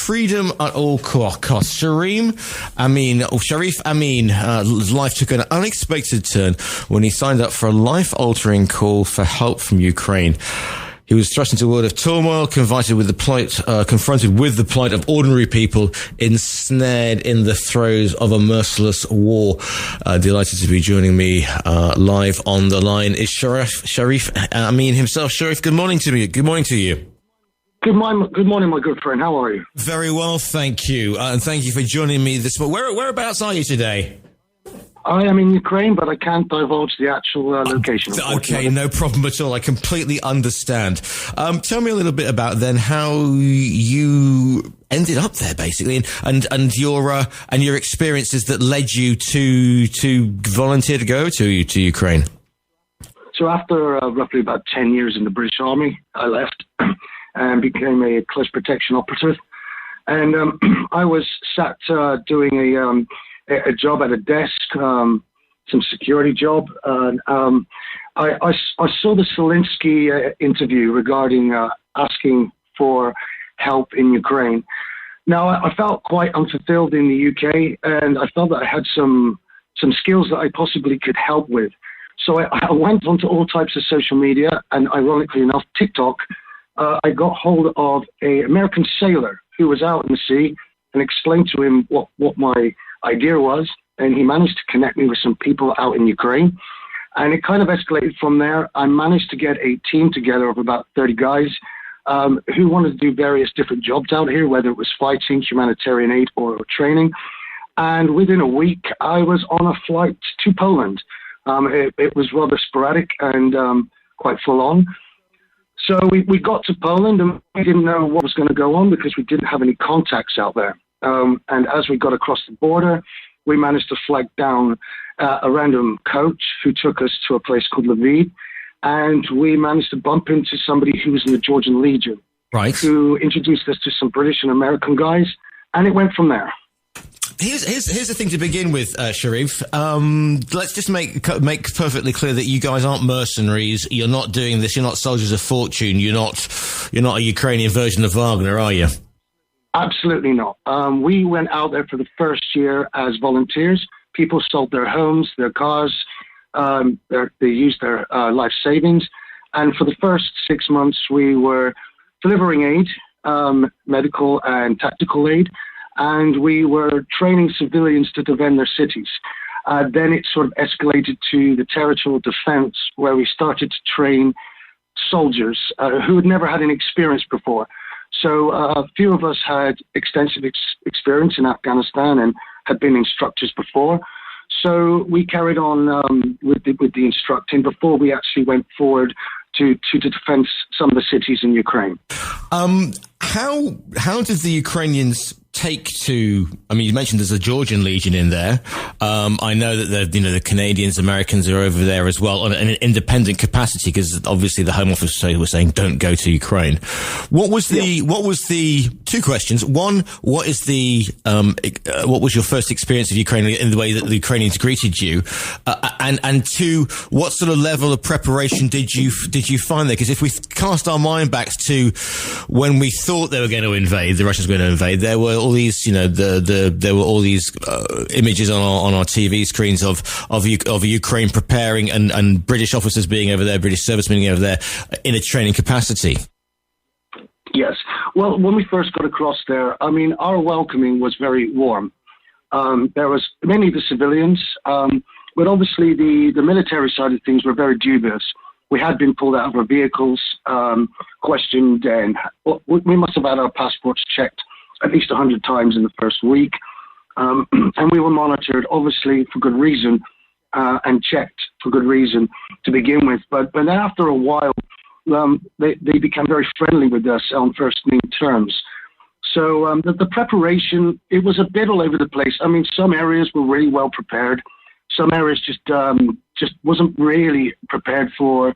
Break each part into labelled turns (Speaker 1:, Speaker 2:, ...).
Speaker 1: freedom at all costs. Shareef Amin, his life took an unexpected turn when he signed up for a life-altering call for help from Ukraine. He was thrust into a world of turmoil, confronted with the plight of ordinary people ensnared in the throes of a merciless war. Delighted to be joining me live on the line is Shareef Amin himself. Shareef, good morning to you. Good morning to you.
Speaker 2: Good morning, my good friend. How are you?
Speaker 1: Very well, thank you. And thank you for joining me this morning. Whereabouts are you today?
Speaker 2: I am in Ukraine, but I can't divulge the actual location.
Speaker 1: Okay, no problem at all. I completely understand. Tell me a little bit about then how you ended up there, basically, and your experiences that led you to volunteer to go to Ukraine.
Speaker 2: So after roughly about 10 years in the British Army, I left and became a close protection operative. And I was sat doing a job at a desk, some security job. I saw the Zelensky interview regarding asking for help in Ukraine. Now, I felt quite unfulfilled in the UK, and I felt that I had some skills that I possibly could help with. So I went onto all types of social media, and ironically enough, TikTok. I got hold of an American sailor who was out in the sea and explained to him what my idea was, and he managed to connect me with some people out in Ukraine, and it kind of escalated from there. I managed to get a team together of about 30 guys who wanted to do various different jobs out here, whether it was fighting, humanitarian aid, or training. And within a week, I was on a flight to Poland. It was rather sporadic and quite full on. So we got to Poland, and we didn't know what was going to go on because we didn't have any contacts out there. And as we got across the border, we managed to flag down a random coach who took us to a place called Lviv, and we managed to bump into somebody who was in the Georgian Legion,
Speaker 1: right,
Speaker 2: who introduced us to some British and American guys, and it went from there.
Speaker 1: Here's the thing to begin with, Shareef. Let's just make perfectly clear that you guys aren't mercenaries. You're not doing this. You're not soldiers of fortune. You're not a Ukrainian version of Wagner, are you?
Speaker 2: Absolutely not. We went out there for the first year as volunteers. People sold their homes, their cars. They used their life savings. And for the first 6 months, we were delivering aid, medical and tactical aid, and we were training civilians to defend their cities. Then it sort of escalated to the territorial defense, where we started to train soldiers who had never had any experience before. So a few of us had extensive experience in Afghanistan and had been instructors before. So we carried on with the instructing before we actually went forward to defend some of the cities in Ukraine.
Speaker 1: How did the Ukrainians take to? I mean, you mentioned there's a Georgian Legion in there. I know that the Canadians, Americans are over there as well on an independent capacity, because obviously the Home Office was saying don't go to Ukraine. What was the two questions? One, what was your first experience of Ukraine in the way that the Ukrainians greeted you? And two, what sort of level of preparation did you find there? Because if we cast our mind back to when we thought they were going to invade, the Russians were going to invade, there were all these, there were all these images on our TV screens of Ukraine preparing and British officers being over there, British servicemen being over there in a training capacity.
Speaker 2: Yes. Well, when we first got across there, I mean, our welcoming was very warm. There was many of the civilians, but obviously the military side of things were very dubious. We had been pulled out of our vehicles, questioned, and we must have had our passports checked at least 100 times in the first week. And we were monitored, obviously, for good reason, and checked for good reason to begin with. But then after a while, they became very friendly with us on first name terms. So the preparation, it was a bit all over the place. I mean, some areas were really well prepared. Some areas just wasn't really prepared for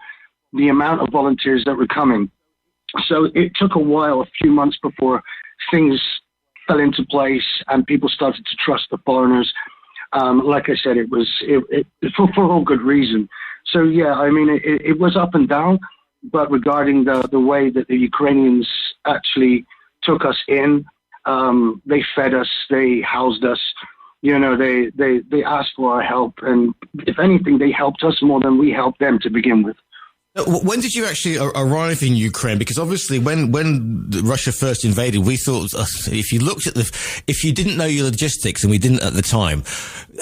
Speaker 2: the amount of volunteers that were coming. So it took a while, a few months before things fell into place and people started to trust the foreigners. Like I said, it was for all good reason. So yeah, I mean, it was up and down, but regarding the way that the Ukrainians actually took us in, They fed us, they housed us. They asked for our help, and if anything, they helped us more than we helped them to begin with.
Speaker 1: When did you actually arrive in Ukraine? Because obviously, when Russia first invaded, we thought if you didn't know your logistics, and we didn't at the time,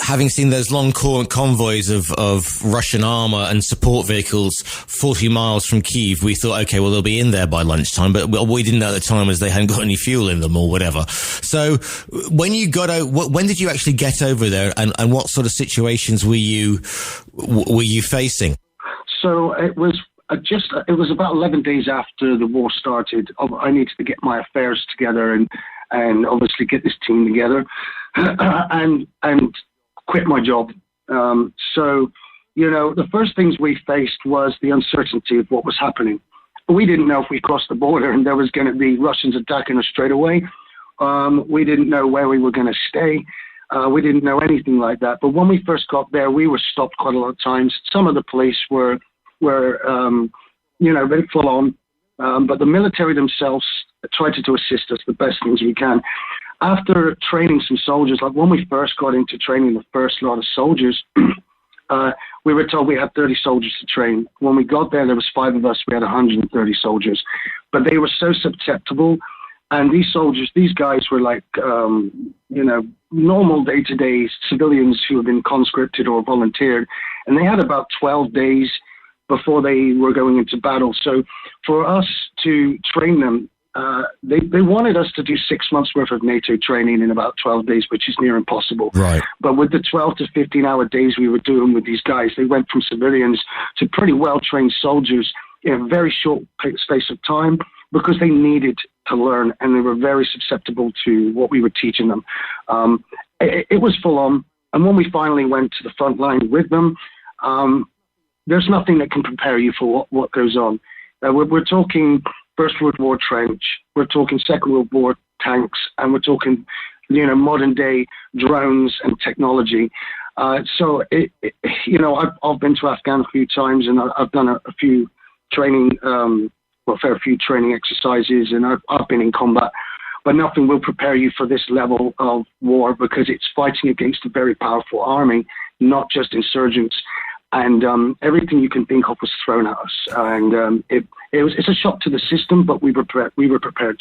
Speaker 1: having seen those long convoys of Russian armor and support vehicles 40 miles from Kyiv, we thought, okay, well, they'll be in there by lunchtime. But what we didn't know at the time was they hadn't got any fuel in them or whatever. So when you got out, when did you actually get over there, and what sort of situations were you facing?
Speaker 2: So it was about 11 days after the war started. I needed to get my affairs together and obviously get this team together and quit my job. So, the first things we faced was the uncertainty of what was happening. We didn't know if we crossed the border and there was going to be Russians attacking us straight away. We didn't know where we were going to stay. We didn't know anything like that. But when we first got there, we were stopped quite a lot of times. Some of the police were very full on, but the military themselves tried to assist us the best things we can. After training some soldiers, like when we first got into training the first lot of soldiers, we were told we had 30 soldiers to train. When we got there was 5 of us. We had 130 soldiers, but they were so susceptible. And these guys were like, normal day-to-day civilians who had been conscripted or volunteered, and they had about 12 days before they were going into battle. So for us to train them, they wanted us to do 6 months worth of NATO training in about 12 days, which is near impossible.
Speaker 1: Right.
Speaker 2: But with the 12 to 15-hour days we were doing with these guys, they went from civilians to pretty well-trained soldiers in a very short space of time, because they needed to learn, and they were very susceptible to what we were teaching them. It was full on. And when we finally went to the front line with them, there's nothing that can prepare you for what goes on. We're talking First World War trench, we're talking Second World War tanks, and we're talking, modern day drones and technology. So I've been to Afghan a few times, and I've done a few training, a fair few training exercises, and I've been in combat, but nothing will prepare you for this level of war, because it's fighting against a very powerful army, not just insurgents. And everything you can think of was thrown at us, and it's a shock to the system, but we were prepared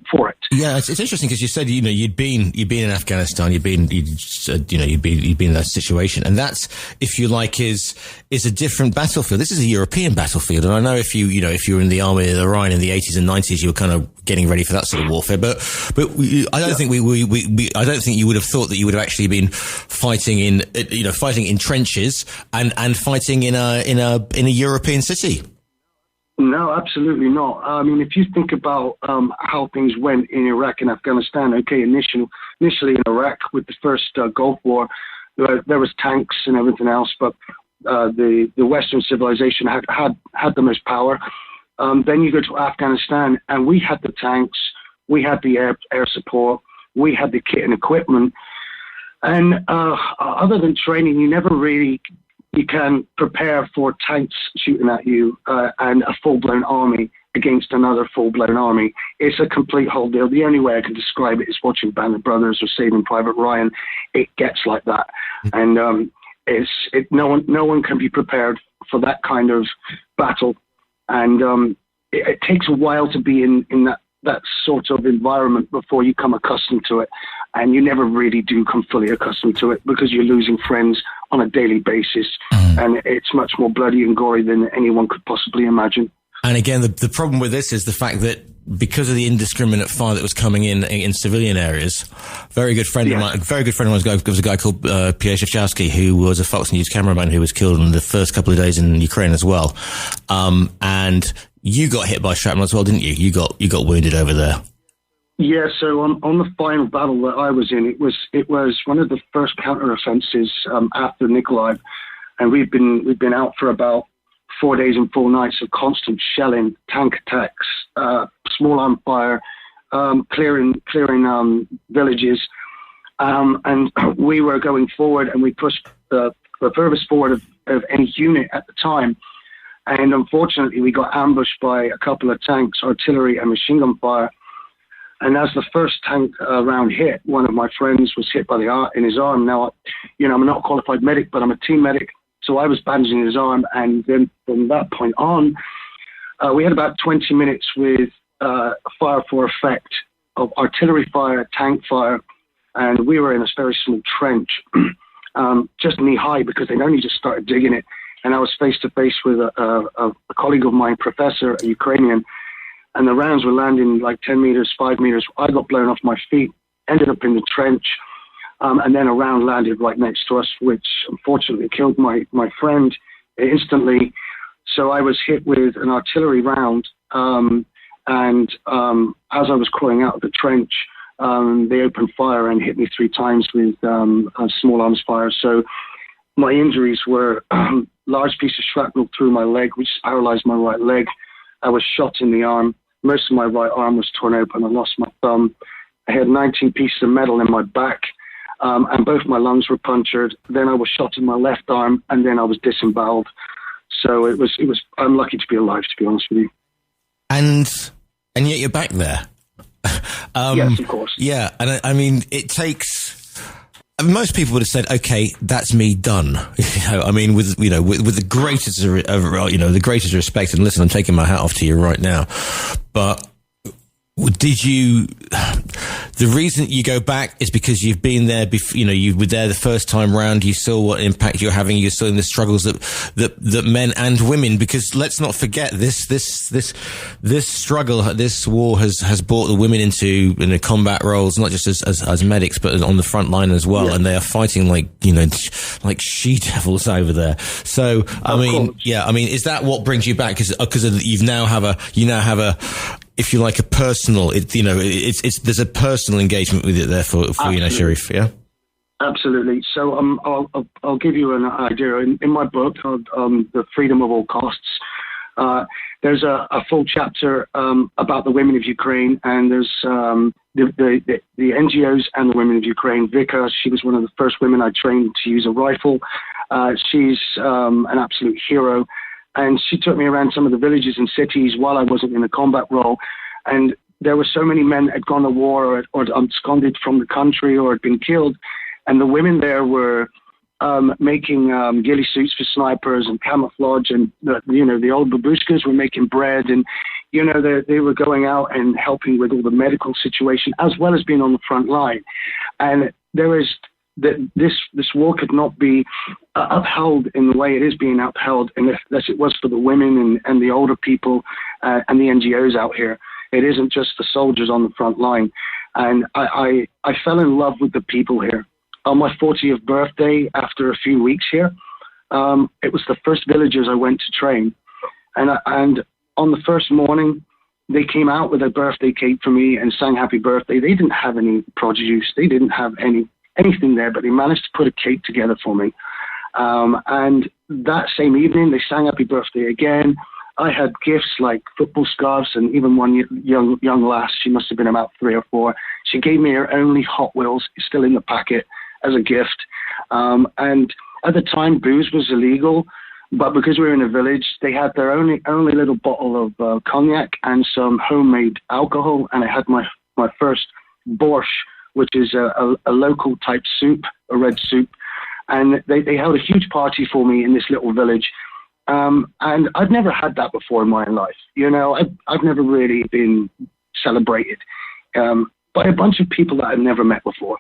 Speaker 2: for it.
Speaker 1: Yeah, it's interesting because you said you'd been in Afghanistan, you'd been in that situation, and that's, if you like, is a different battlefield. This is a European battlefield, and I know if you were in the army of the Rhine in the 80s and 90s, you were kind of getting ready for that sort of warfare. But I don't think I don't think you would have thought that you would have actually been fighting in trenches and fighting in a European city.
Speaker 2: No, absolutely not. I mean, if you think about how things went in Iraq and Afghanistan, okay, initially in Iraq with the first Gulf War, there was tanks and everything else, but the Western civilization had the most power. Then you go to Afghanistan, and we had the tanks, we had the air support, we had the kit and equipment, and other than training, you can prepare for tanks shooting at you and a full-blown army against another full-blown army. It's a complete whole deal. The only way I can describe it is watching Band of Brothers or Saving Private Ryan. It gets like that, and no one can be prepared for that kind of battle, and it takes a while to be in that sort of environment before you come accustomed to it. And you never really do come fully accustomed to it, because you're losing friends on a daily basis. And it's much more bloody and gory than anyone could possibly imagine.
Speaker 1: And again, the problem with this is the fact that because of the indiscriminate fire that was coming in civilian areas, very good friend of mine was a guy called Pierre Shevchowski, who was a Fox News cameraman who was killed in the first couple of days in Ukraine as well. And you got hit by shrapnel as well, didn't you? You got wounded over there.
Speaker 2: Yeah, so on the final battle that I was in, it was one of the first counteroffensives after Nikolaev, and we've been out for about 4 days and 4 nights of constant shelling, tank attacks, small arm fire, clearing villages, and we were going forward, and we pushed the furthest forward of any unit at the time. And unfortunately, we got ambushed by a couple of tanks, artillery, and machine gun fire. And as the first tank round hit, one of my friends was hit in his arm. Now, I'm not a qualified medic, but I'm a team medic. So I was bandaging his arm. And then from that point on, we had about 20 minutes with fire for effect of artillery fire, tank fire. And we were in a very small trench, just knee high, because they'd only just started digging it. And I was face to face with a colleague of mine, professor, a Ukrainian, and the rounds were landing like 10 meters, 5 meters. I got blown off my feet, ended up in the trench, and then a round landed right next to us, which unfortunately killed my friend instantly. So I was hit with an artillery round, and as I was crawling out of the trench, they opened fire and hit me 3 times with a small arms fire. So my injuries were large piece of shrapnel through my leg, which paralyzed my right leg. I was shot in the arm. Most of my right arm was torn open. I lost my thumb. I had 19 pieces of metal in my back, and both my lungs were punctured. Then I was shot in my left arm, and then I was disemboweled. So it was. I'm lucky to be alive, to be honest with you.
Speaker 1: And yet you're back there.
Speaker 2: Yes, of course.
Speaker 1: Yeah, and I mean, it takes. Most people would have said, "Okay, that's me done." With the greatest, the greatest respect. And listen, I'm taking my hat off to you right now. But did you? The reason you go back is because you've been there. You were there the first time round. You saw what impact you're having. You saw the struggles that men and women. Because let's not forget this struggle, this war has brought the women into combat roles, not just as medics, but on the front line as well. Yeah. And they are fighting like she devils over there. So is that what brings you back? Because you now have a if you like a personal, there's a personal engagement with it there for Shareef, yeah?
Speaker 2: Absolutely. So I'll give you an idea. In my book, The Freedom of All Costs, there's a full chapter about the women of Ukraine, and there's the NGOs and the women of Ukraine. Vika, she was one of the first women I trained to use a rifle. She's an absolute hero. And she took me around some of the villages and cities while I wasn't in a combat role. And there were so many men that had gone to war or absconded from the country or had been killed. And the women there were making ghillie suits for snipers and camouflage. And, the old babushkas were making bread. And, they were going out and helping with all the medical situation, as well as being on the front line. And there is... that this war could not be upheld in the way it is being upheld unless it was for the women and the older people and the NGOs out here. It isn't just the soldiers on the front line. And I fell in love with the people here. On my 40th birthday, after a few weeks here, it was the first villagers I went to train. And on the first morning, they came out with a birthday cake for me and sang happy birthday. They didn't have any produce. They didn't have anything there, but they managed to put a cake together for me. And that same evening, they sang happy birthday again. I had gifts like football scarves, and even one young lass, she must have been about 3 or 4. She gave me her only Hot Wheels, still in the packet, as a gift. And at the time, booze was illegal, but because we were in a village, they had their only little bottle of cognac and some homemade alcohol, and I had my first borscht, which is a local type soup, a red soup. And they held a huge party for me in this little village. And I've never had that before in my life. I've never really been celebrated by a bunch of people that I've never met before.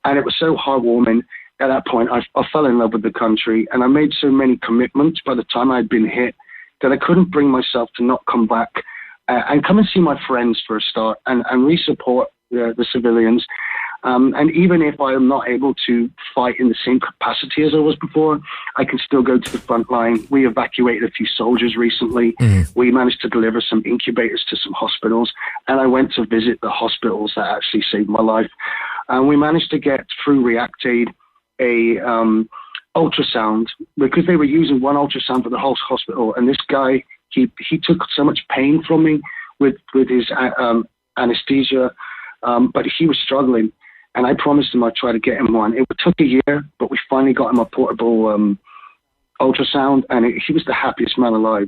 Speaker 2: And it was so heartwarming. At that point, I fell in love with the country, and I made so many commitments by the time I'd been hit that I couldn't bring myself to not come back and come and see my friends for a start and re-support the civilians. And even if I am not able to fight in the same capacity as I was before, I can still go to the front line. We evacuated a few soldiers recently. Mm-hmm. We managed to deliver some incubators to some hospitals, and I went to visit the hospitals that actually saved my life. And we managed to get through ReactAid a ultrasound, because they were using one ultrasound for the whole hospital. And this guy, he took so much pain from me with his anesthesia, but he was struggling. And I promised him I'd try to get him one. It took a year, but we finally got him a portable ultrasound, and he was the happiest man alive.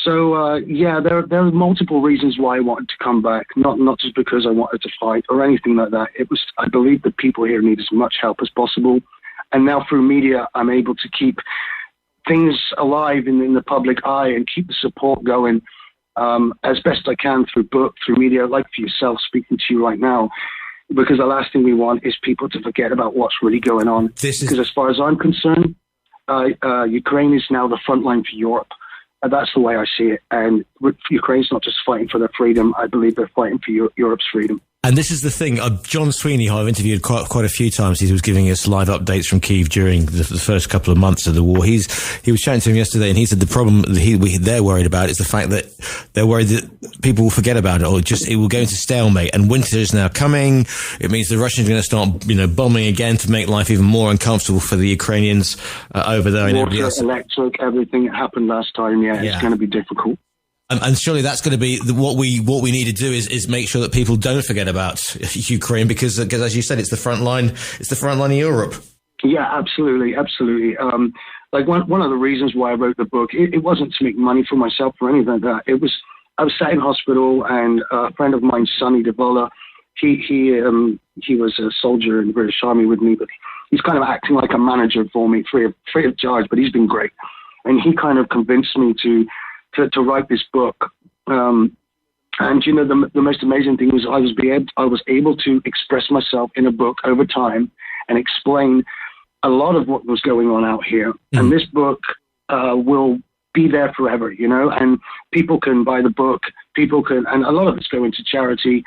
Speaker 2: So there are multiple reasons why I wanted to come back. Not just because I wanted to fight or anything like that. It was, I believe that people here need as much help as possible, and now through media, I'm able to keep things alive in the public eye and keep the support going as best I can through book, through media, like for yourself, speaking to you right now. Because the last thing we want is people to forget about what's really going on. Because as far as I'm concerned, Ukraine is now the front line for Europe. That's the way I see it. And Ukraine's not just fighting for their freedom. I believe they're fighting for Europe's freedom.
Speaker 1: And this is the thing. John Sweeney, who I've interviewed quite a few times, he was giving us live updates from Kyiv during the first couple of months of the war. He was chatting to him yesterday, and he said the problem they're worried about is the fact that they're worried that people will forget about it, or just it will go into stalemate. And winter is now coming. It means the Russians are going to start, bombing again to make life even more uncomfortable for the Ukrainians over there.
Speaker 2: Water, electric, everything that happened last time. Yeah, it's going to be difficult.
Speaker 1: And surely that's going to be what we need to do is make sure that people don't forget about Ukraine because as you said, it's the front line. It's the front line of Europe.
Speaker 2: Yeah, absolutely. Like one of the reasons why I wrote the book, it wasn't to make money for myself or anything like that. It was, I was sat in hospital, and a friend of mine, Sonny Devola, he was a soldier in the British Army with me, but he's kind of acting like a manager for me, free of charge. But he's been great, and he kind of convinced me to write this book. And the most amazing thing was I was able to express myself in a book over time and explain a lot of what was going on out here. And this book will be there forever, and people can buy the book, and a lot of it's going to charity,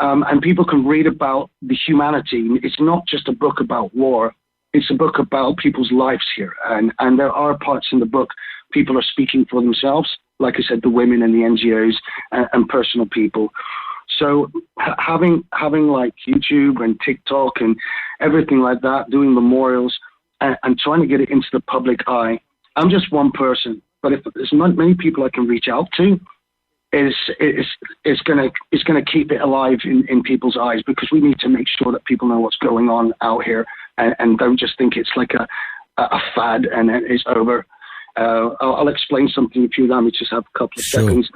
Speaker 2: and people can read about the humanity. It's not just a book about war. It's a book about people's lives here. And there are parts in the book people are speaking for themselves, like I said, the women and the NGOs and personal people. So having like YouTube and TikTok and everything like that, doing memorials and trying to get it into the public eye. I'm just one person, but if there's not many people I can reach out to, it's gonna keep it alive in people's eyes, because we need to make sure that people know what's going on out here and don't just think it's like a fad and then it's over. I'll explain something if you allow me to just have a couple of seconds.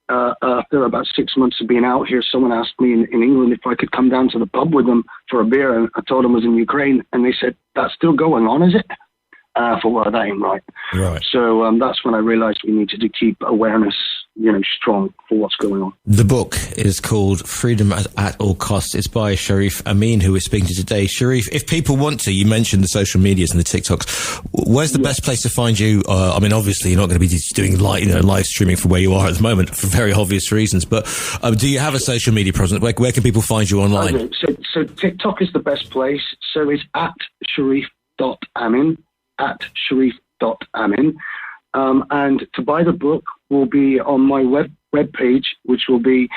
Speaker 2: After about 6 months of being out here, someone asked me in England if I could come down to the pub with them for a beer, and I told them I was in Ukraine, and they said, "That's still going on, is it?" I thought, well, that ain't right. So that's when I realized we needed to keep awareness, strong for what's going on.
Speaker 1: The book is called Freedom at All Costs. It's by Shareef Amin, who we're speaking to today. Shareef, if people want to, you mentioned the social medias and the TikToks. Where's the best place to find you? Obviously, you're not going to be doing live streaming from where you are at the moment for very obvious reasons. But do you have a social media presence? Where can people find you online?
Speaker 2: Okay. So TikTok is the best place. So it's at Shareef.Amin. At Shareef.Amin. And to buy the book will be on my web page, which will be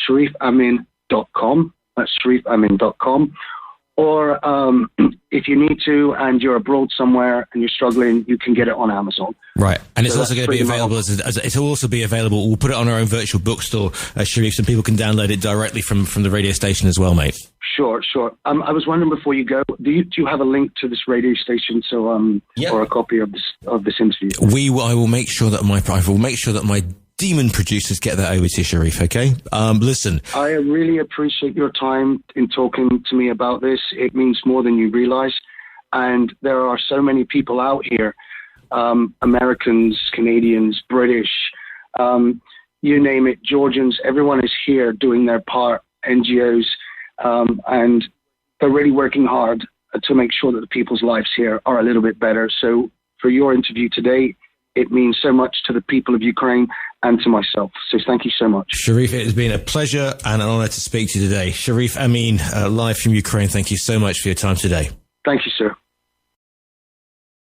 Speaker 2: ShareefAmin.com. That's ShareefAmin.com. Or if you need to and you're abroad somewhere and you're struggling, you can get it on Amazon. Right. And it's also going to be available it'll also be available. We'll put it on our own virtual bookstore, Shareef, so people can download it directly from the radio station as well, mate. Sure. I was wondering before you go, do you have a link to this radio station? So or a copy of this interview? I will make sure that my demon producers get that over to you, Shareef, okay? Listen. I really appreciate your time in talking to me about this. It means more than you realize. And there are so many people out here, Americans, Canadians, British, you name it, Georgians, everyone is here doing their part, NGOs, and they're really working hard to make sure that the people's lives here are a little bit better. So for your interview today, it means so much to the people of Ukraine and to myself. So thank you so much. Shareef, it has been a pleasure and an honor to speak to you today. Shareef Amin, live from Ukraine, thank you so much for your time today. Thank you, sir.